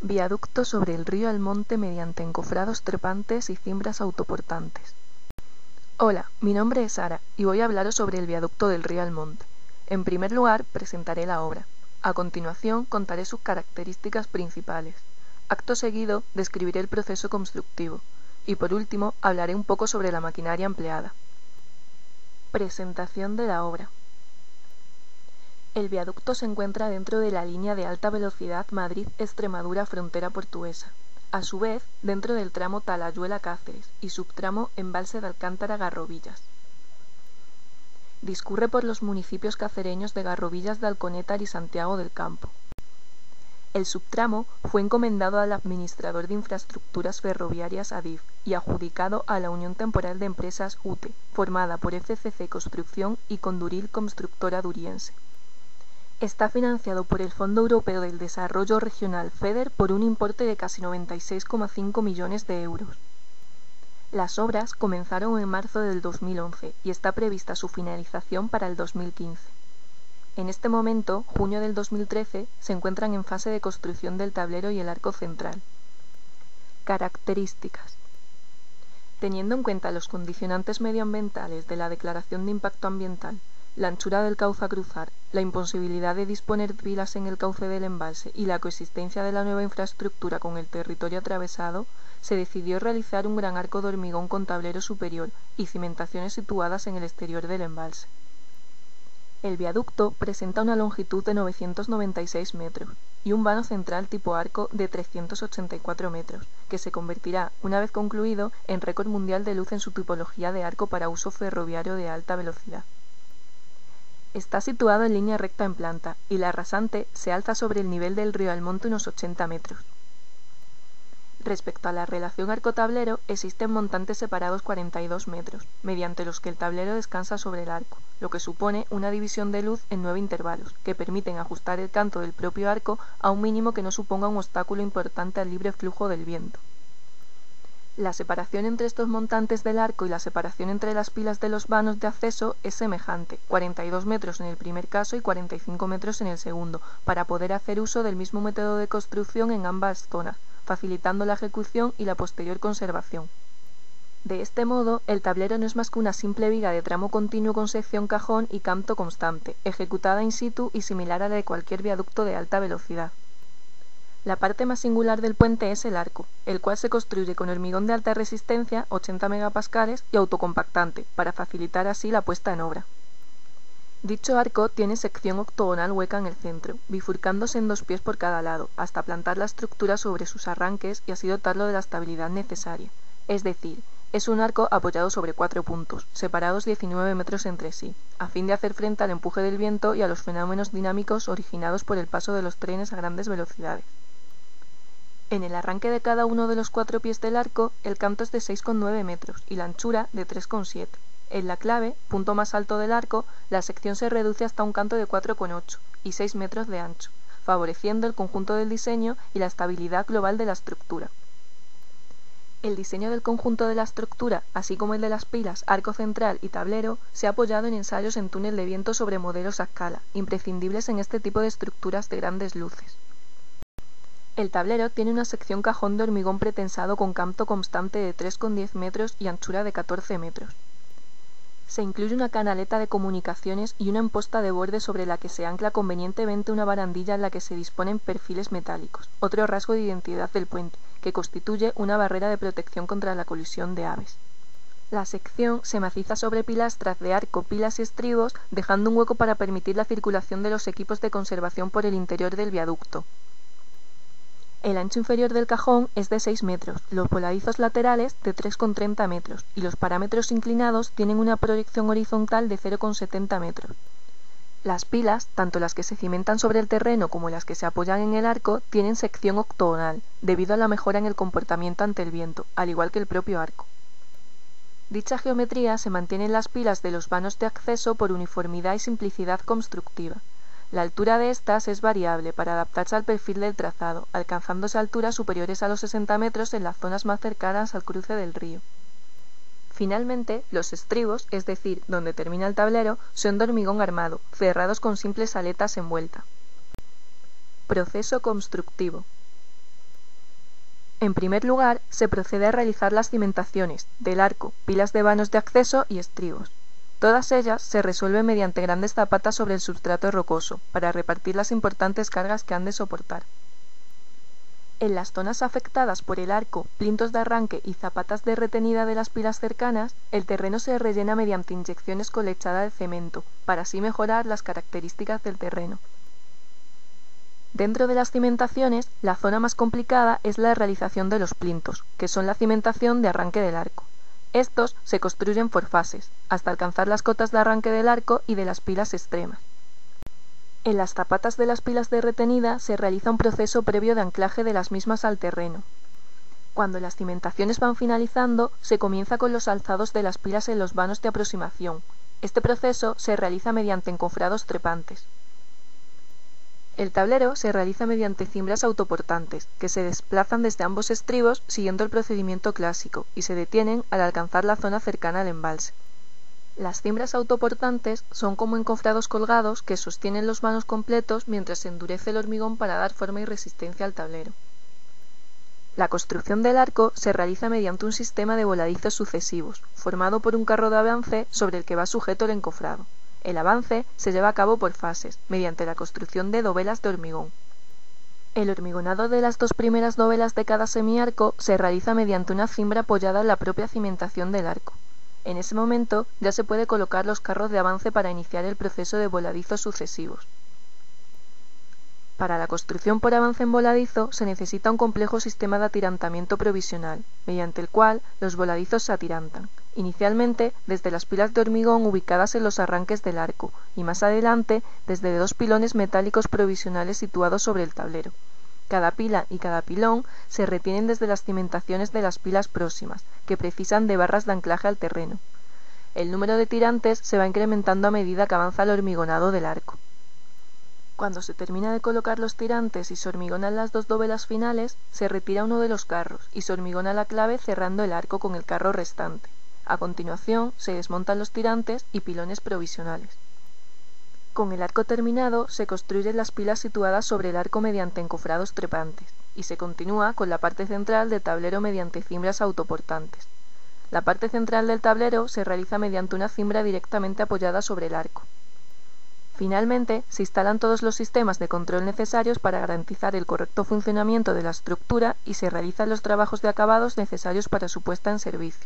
Viaducto sobre el río Almonte mediante encofrados trepantes y cimbras autoportantes. Hola, mi nombre es Sara y voy a hablaros sobre el viaducto del río Almonte. En primer lugar, presentaré la obra. A continuación, contaré sus características principales. Acto seguido, describiré el proceso constructivo. Y por último, hablaré un poco sobre la maquinaria empleada. Presentación de la obra. El viaducto se encuentra dentro de la línea de alta velocidad Madrid-Extremadura frontera portuguesa. A su vez, dentro del tramo Talayuela-Cáceres y subtramo Embalse de Alcántara-Garrovillas. Discurre por los municipios cacereños de Garrovillas de Alconétar y Santiago del Campo. El subtramo fue encomendado al administrador de infraestructuras ferroviarias ADIF y adjudicado a la Unión Temporal de Empresas UTE, formada por FCC Construcción y Conduril Constructora Duriense. Está financiado por el Fondo Europeo del Desarrollo Regional FEDER por un importe de casi 96,5 millones de euros. Las obras comenzaron en marzo del 2011 y está prevista su finalización para el 2015. En este momento, junio del 2013, se encuentran en fase de construcción del tablero y el arco central. Características. Teniendo en cuenta los condicionantes medioambientales de la Declaración de Impacto Ambiental, la anchura del cauce a cruzar, la imposibilidad de disponer de pilas en el cauce del embalse y la coexistencia de la nueva infraestructura con el territorio atravesado, se decidió realizar un gran arco de hormigón con tablero superior y cimentaciones situadas en el exterior del embalse. El viaducto presenta una longitud de 996 metros y un vano central tipo arco de 384 metros, que se convertirá, una vez concluido, en récord mundial de luz en su tipología de arco para uso ferroviario de alta velocidad. Está situado en línea recta en planta y la rasante se alza sobre el nivel del río Almonte unos 80 metros. Respecto a la relación arco-tablero, existen montantes separados 42 metros, mediante los que el tablero descansa sobre el arco, lo que supone una división de luz en 9 intervalos, que permiten ajustar el canto del propio arco a un mínimo que no suponga un obstáculo importante al libre flujo del viento. La separación entre estos montantes del arco y la separación entre las pilas de los vanos de acceso es semejante, 42 metros en el primer caso y 45 metros en el segundo, para poder hacer uso del mismo método de construcción en ambas zonas, facilitando la ejecución y la posterior conservación. De este modo, el tablero no es más que una simple viga de tramo continuo con sección cajón y canto constante, ejecutada in situ y similar a la de cualquier viaducto de alta velocidad. La parte más singular del puente es el arco, el cual se construye con hormigón de alta resistencia, 80 megapascales, y autocompactante, para facilitar así la puesta en obra. Dicho arco tiene sección octogonal hueca en el centro, bifurcándose en 2 pies por cada lado, hasta plantar la estructura sobre sus arranques y así dotarlo de la estabilidad necesaria. Es decir, es un arco apoyado sobre 4 puntos, separados 19 metros entre sí, a fin de hacer frente al empuje del viento y a los fenómenos dinámicos originados por el paso de los trenes a grandes velocidades. En el arranque de cada uno de los 4 pies del arco, el canto es de 6,9 metros y la anchura de 3,7. En la clave, punto más alto del arco, la sección se reduce hasta un canto de 4,8 y 6 metros de ancho, favoreciendo el conjunto del diseño y la estabilidad global de la estructura. El diseño del conjunto de la estructura, así como el de las pilas, arco central y tablero, se ha apoyado en ensayos en túnel de viento sobre modelos a escala, imprescindibles en este tipo de estructuras de grandes luces. El tablero tiene una sección cajón de hormigón pretensado con canto constante de 3,10 metros y anchura de 14 metros. Se incluye una canaleta de comunicaciones y una imposta de borde sobre la que se ancla convenientemente una barandilla en la que se disponen perfiles metálicos, otro rasgo de identidad del puente, que constituye una barrera de protección contra la colisión de aves. La sección se maciza sobre pilastras de arco, pilas y estribos, dejando un hueco para permitir la circulación de los equipos de conservación por el interior del viaducto. El ancho inferior del cajón es de 6 metros, los voladizos laterales de 3,30 metros y los parámetros inclinados tienen una proyección horizontal de 0,70 metros. Las pilas, tanto las que se cimentan sobre el terreno como las que se apoyan en el arco, tienen sección octogonal, debido a la mejora en el comportamiento ante el viento, al igual que el propio arco. Dicha geometría se mantiene en las pilas de los vanos de acceso por uniformidad y simplicidad constructiva. La altura de estas es variable para adaptarse al perfil del trazado, alcanzándose alturas superiores a los 60 metros en las zonas más cercanas al cruce del río. Finalmente, los estribos, es decir, donde termina el tablero, son de hormigón armado, cerrados con simples aletas envuelta. Proceso constructivo. En primer lugar, se procede a realizar las cimentaciones del arco, pilas de vanos de acceso y estribos. Todas ellas se resuelven mediante grandes zapatas sobre el sustrato rocoso, para repartir las importantes cargas que han de soportar. En las zonas afectadas por el arco, plintos de arranque y zapatas de retenida de las pilas cercanas, el terreno se rellena mediante inyecciones con lechada de cemento, para así mejorar las características del terreno. Dentro de las cimentaciones, la zona más complicada es la realización de los plintos, que son la cimentación de arranque del arco. Estos se construyen por fases, hasta alcanzar las cotas de arranque del arco y de las pilas extremas. En las zapatas de las pilas de retenida se realiza un proceso previo de anclaje de las mismas al terreno. Cuando las cimentaciones van finalizando, se comienza con los alzados de las pilas en los vanos de aproximación. Este proceso se realiza mediante encofrados trepantes. El tablero se realiza mediante cimbras autoportantes, que se desplazan desde ambos estribos siguiendo el procedimiento clásico y se detienen al alcanzar la zona cercana al embalse. Las cimbras autoportantes son como encofrados colgados que sostienen los vanos completos mientras se endurece el hormigón para dar forma y resistencia al tablero. La construcción del arco se realiza mediante un sistema de voladizos sucesivos, formado por un carro de avance sobre el que va sujeto el encofrado. El avance se lleva a cabo por fases, mediante la construcción de dovelas de hormigón. El hormigonado de las dos primeras dovelas de cada semiarco se realiza mediante una cimbra apoyada en la propia cimentación del arco. En ese momento ya se puede colocar los carros de avance para iniciar el proceso de voladizos sucesivos. Para la construcción por avance en voladizo se necesita un complejo sistema de atirantamiento provisional, mediante el cual los voladizos se atirantan, inicialmente desde las pilas de hormigón ubicadas en los arranques del arco, y más adelante desde dos pilones metálicos provisionales situados sobre el tablero. Cada pila y cada pilón se retienen desde las cimentaciones de las pilas próximas, que precisan de barras de anclaje al terreno. El número de tirantes se va incrementando a medida que avanza el hormigonado del arco. Cuando se termina de colocar los tirantes y se hormigonan las dos dovelas finales, se retira uno de los carros y se hormigona la clave cerrando el arco con el carro restante. A continuación, se desmontan los tirantes y pilones provisionales. Con el arco terminado, se construyen las pilas situadas sobre el arco mediante encofrados trepantes, y se continúa con la parte central del tablero mediante cimbras autoportantes. La parte central del tablero se realiza mediante una cimbra directamente apoyada sobre el arco. Finalmente, se instalan todos los sistemas de control necesarios para garantizar el correcto funcionamiento de la estructura y se realizan los trabajos de acabados necesarios para su puesta en servicio.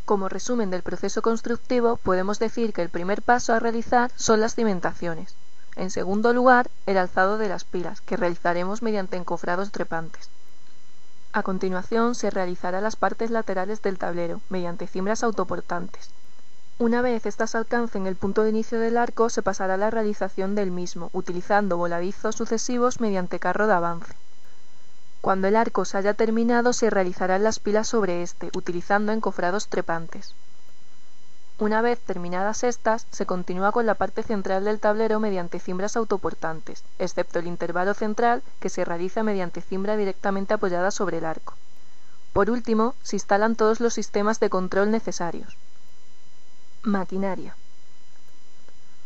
Como resumen del proceso constructivo, podemos decir que el primer paso a realizar son las cimentaciones. En segundo lugar, el alzado de las pilas, que realizaremos mediante encofrados trepantes. A continuación, se realizará las partes laterales del tablero, mediante cimbras autoportantes. Una vez éstas alcancen el punto de inicio del arco, se pasará a la realización del mismo, utilizando voladizos sucesivos mediante carro de avance. Cuando el arco se haya terminado, se realizarán las pilas sobre este, utilizando encofrados trepantes. Una vez terminadas estas, se continúa con la parte central del tablero mediante cimbras autoportantes, excepto el intervalo central, que se realiza mediante cimbra directamente apoyada sobre el arco. Por último, se instalan todos los sistemas de control necesarios. Maquinaria.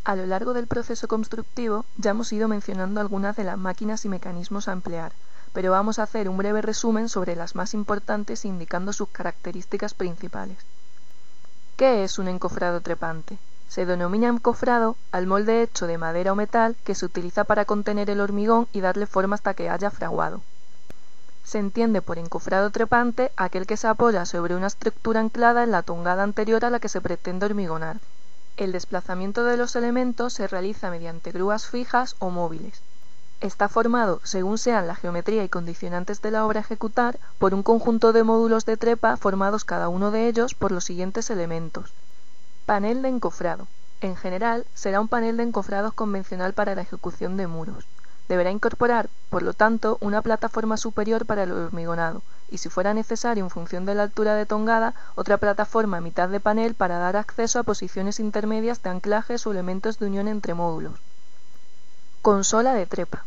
A lo largo del proceso constructivo ya hemos ido mencionando algunas de las máquinas y mecanismos a emplear, pero vamos a hacer un breve resumen sobre las más importantes indicando sus características principales. ¿Qué es un encofrado trepante? Se denomina encofrado al molde hecho de madera o metal que se utiliza para contener el hormigón y darle forma hasta que haya fraguado. Se entiende por encofrado trepante aquel que se apoya sobre una estructura anclada en la tongada anterior a la que se pretende hormigonar. El desplazamiento de los elementos se realiza mediante grúas fijas o móviles. Está formado, según sean la geometría y condicionantes de la obra a ejecutar, por un conjunto de módulos de trepa formados cada uno de ellos por los siguientes elementos. Panel de encofrado. En general, será un panel de encofrados convencional para la ejecución de muros. Deberá incorporar, por lo tanto, una plataforma superior para el hormigonado, y si fuera necesario en función de la altura de tongada, otra plataforma a mitad de panel para dar acceso a posiciones intermedias de anclajes o elementos de unión entre módulos. Consola de trepa.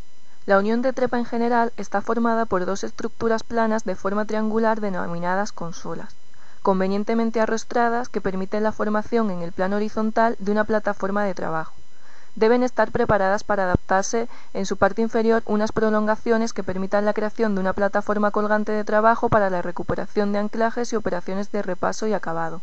La unión de trepa en general está formada por dos estructuras planas de forma triangular denominadas consolas, convenientemente arrostradas que permiten la formación en el plano horizontal de una plataforma de trabajo. deben estar preparadas para adaptarse en su parte inferior unas prolongaciones que permitan la creación de una plataforma colgante de trabajo para la recuperación de anclajes y operaciones de repaso y acabado.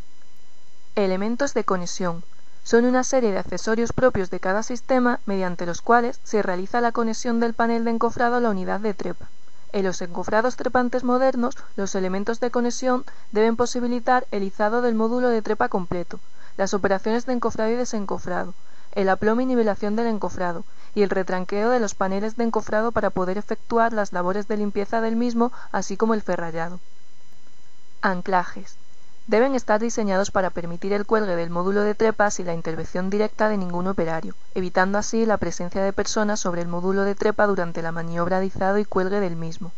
Elementos de conexión. Son una serie de accesorios propios de cada sistema mediante los cuales se realiza la conexión del panel de encofrado a la unidad de trepa. En los encofrados trepantes modernos, los elementos de conexión deben posibilitar el izado del módulo de trepa completo, las operaciones de encofrado y desencofrado, el aplomo y nivelación del encofrado, y el retranqueo de los paneles de encofrado para poder efectuar las labores de limpieza del mismo, así como el ferrallado. Anclajes. Deben estar diseñados para permitir el cuelgue del módulo de trepa sin la intervención directa de ningún operario, evitando así la presencia de personas sobre el módulo de trepa durante la maniobra de izado y cuelgue del mismo.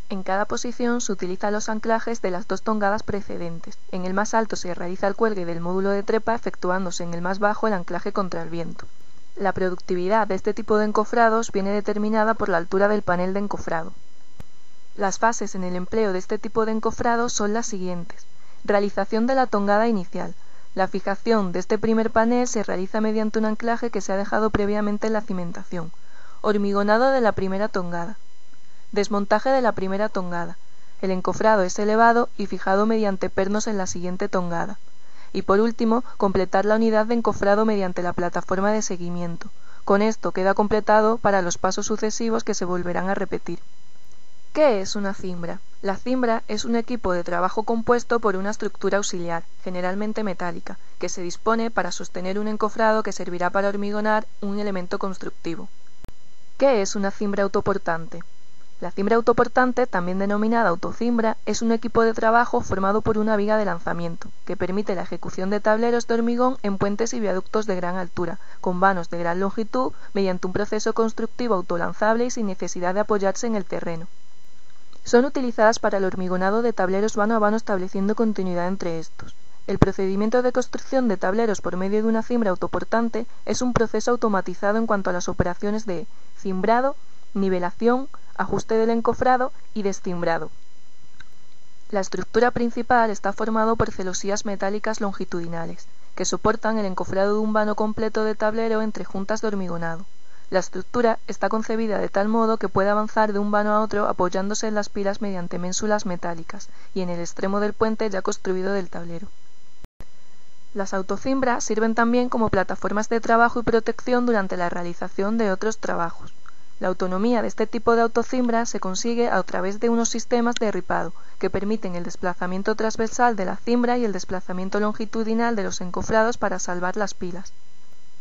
En cada posición se utilizan los anclajes de las dos tongadas precedentes. En el más alto se realiza el cuelgue del módulo de trepa, efectuándose en el más bajo el anclaje contra el viento. La productividad de este tipo de encofrados viene determinada por la altura del panel de encofrado. Las fases en el empleo de este tipo de encofrados son las siguientes. Realización de la tongada inicial. La fijación de este primer panel se realiza mediante un anclaje que se ha dejado previamente en la cimentación. Hormigonado de la primera tongada. Desmontaje de la primera tongada. El encofrado es elevado y fijado mediante pernos en la siguiente tongada. Y por último, completar la unidad de encofrado mediante la plataforma de seguimiento. Con esto queda completado para los pasos sucesivos que se volverán a repetir. ¿Qué es una cimbra? La cimbra es un equipo de trabajo compuesto por una estructura auxiliar, generalmente metálica, que se dispone para sostener un encofrado que servirá para hormigonar un elemento constructivo. ¿Qué es una cimbra autoportante? La cimbra autoportante, también denominada autocimbra, es un equipo de trabajo formado por una viga de lanzamiento, que permite la ejecución de tableros de hormigón en puentes y viaductos de gran altura, con vanos de gran longitud, mediante un proceso constructivo autolanzable y sin necesidad de apoyarse en el terreno. Son utilizadas para el hormigonado de tableros vano a vano estableciendo continuidad entre estos. El procedimiento de construcción de tableros por medio de una cimbra autoportante es un proceso automatizado en cuanto a las operaciones de cimbrado, nivelación, ajuste del encofrado y descimbrado. La estructura principal está formada por celosías metálicas longitudinales, que soportan el encofrado de un vano completo de tablero entre juntas de hormigonado. La estructura está concebida de tal modo que puede avanzar de un vano a otro apoyándose en las pilas mediante ménsulas metálicas y en el extremo del puente ya construido del tablero. Las autocimbras sirven también como plataformas de trabajo y protección durante la realización de otros trabajos. La autonomía de este tipo de autocimbras se consigue a través de unos sistemas de ripado que permiten el desplazamiento transversal de la cimbra y el desplazamiento longitudinal de los encofrados para salvar las pilas.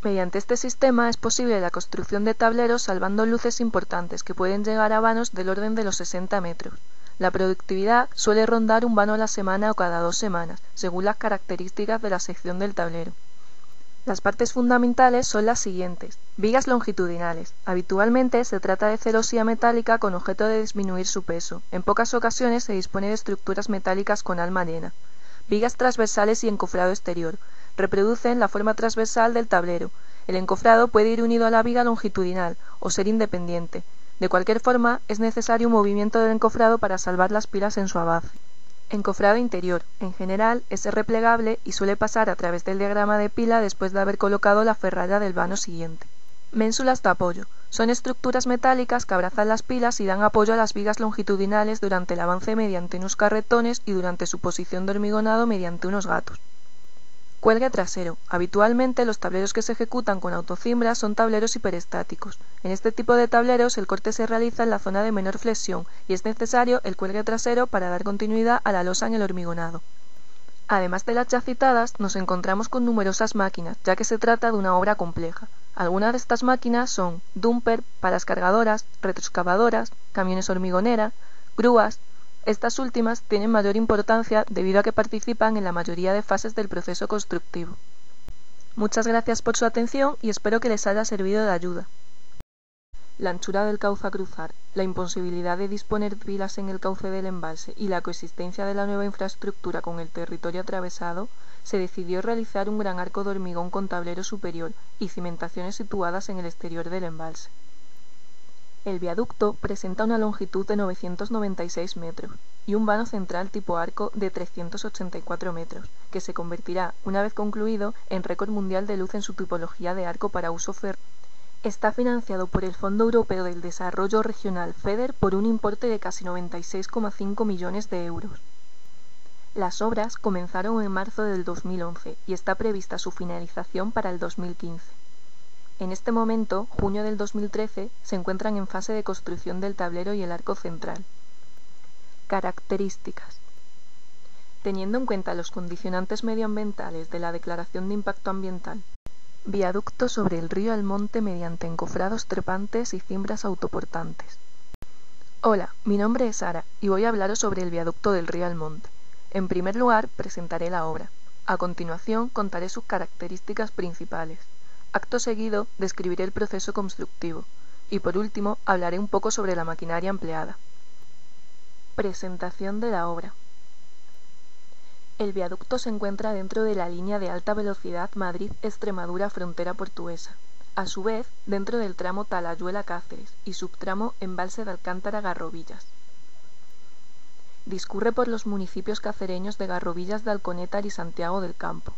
Mediante este sistema es posible la construcción de tableros salvando luces importantes que pueden llegar a vanos del orden de los 60 metros. La productividad suele rondar un vano a la semana o cada 2 semanas, según las características de la sección del tablero. Las partes fundamentales son las siguientes. Vigas longitudinales. Habitualmente se trata de celosía metálica con objeto de disminuir su peso. En pocas ocasiones se dispone de estructuras metálicas con alma llena. Vigas transversales y encofrado exterior. Reproducen la forma transversal del tablero. El encofrado puede ir unido a la viga longitudinal o ser independiente. De cualquier forma, es necesario un movimiento del encofrado para salvar las pilas en su avance. Encofrado interior. En general, es replegable y suele pasar a través del diagrama de pila después de haber colocado la ferralla del vano siguiente. Ménsulas de apoyo. Son estructuras metálicas que abrazan las pilas y dan apoyo a las vigas longitudinales durante el avance mediante unos carretones y durante su posición de hormigonado mediante unos gatos. Cuelgue trasero. Habitualmente los tableros que se ejecutan con autocimbras son tableros hiperestáticos. En este tipo de tableros el corte se realiza en la zona de menor flexión y es necesario el cuelgue trasero para dar continuidad a la losa en el hormigonado. Además de las ya citadas, nos encontramos con numerosas máquinas, ya que se trata de una obra compleja. Algunas de estas máquinas son dumper, palas cargadoras, retroexcavadoras, camiones hormigonera, grúas. Estas últimas tienen mayor importancia debido a que participan en la mayoría de fases del proceso constructivo. Muchas gracias por su atención y espero que les haya servido de ayuda. La anchura del cauce a cruzar, la imposibilidad de disponer de pilas en el cauce del embalse y la coexistencia de la nueva infraestructura con el territorio atravesado, se decidió realizar un gran arco de hormigón con tablero superior y cimentaciones situadas en el exterior del embalse. El viaducto presenta una longitud de 996 metros y un vano central tipo arco de 384 metros, que se convertirá, una vez concluido, en récord mundial de luz en su tipología de arco para uso ferroviario. Está financiado por el Fondo Europeo del Desarrollo Regional FEDER por un importe de casi 96,5 millones de euros. Las obras comenzaron en marzo del 2011 y está prevista su finalización para el 2015. En este momento, junio del 2013, se encuentran en fase de construcción del tablero y el arco central. Características. Teniendo en cuenta los condicionantes medioambientales de la Declaración de Impacto Ambiental, viaducto sobre el río Almonte mediante encofrados trepantes y cimbras autoportantes. Hola, mi nombre es Sara y voy a hablaros sobre el viaducto del río Almonte. En primer lugar, presentaré la obra. A continuación, contaré sus características principales. Acto seguido, describiré el proceso constructivo. Y por último, hablaré un poco sobre la maquinaria empleada. Presentación de la obra. El viaducto se encuentra dentro de la línea de alta velocidad Madrid-Extremadura frontera portuguesa. A su vez, dentro del tramo Talayuela-Cáceres y subtramo Embalse de Alcántara-Garrovillas. Discurre por los municipios cacereños de Garrovillas de Alconétar y Santiago del Campo.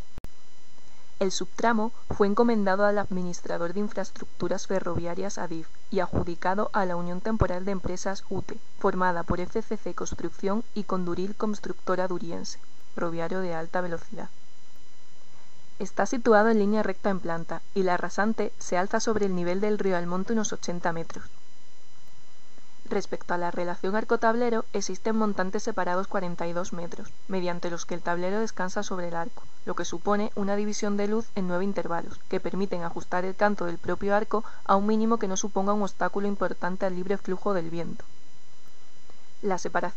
El subtramo fue encomendado al administrador de infraestructuras ferroviarias ADIF y adjudicado a la Unión Temporal de Empresas UTE, formada por FCC Construcción y Conduril Constructora Duriense, ferroviario de alta velocidad. Está situado en línea recta en planta y la rasante se alza sobre el nivel del río Almonte unos 80 metros. Respecto a la relación arco-tablero, existen montantes separados 42 metros, mediante los que el tablero descansa sobre el arco, lo que supone una división de luz en 9 intervalos, que permiten ajustar el canto del propio arco a un mínimo que no suponga un obstáculo importante al libre flujo del viento. La separación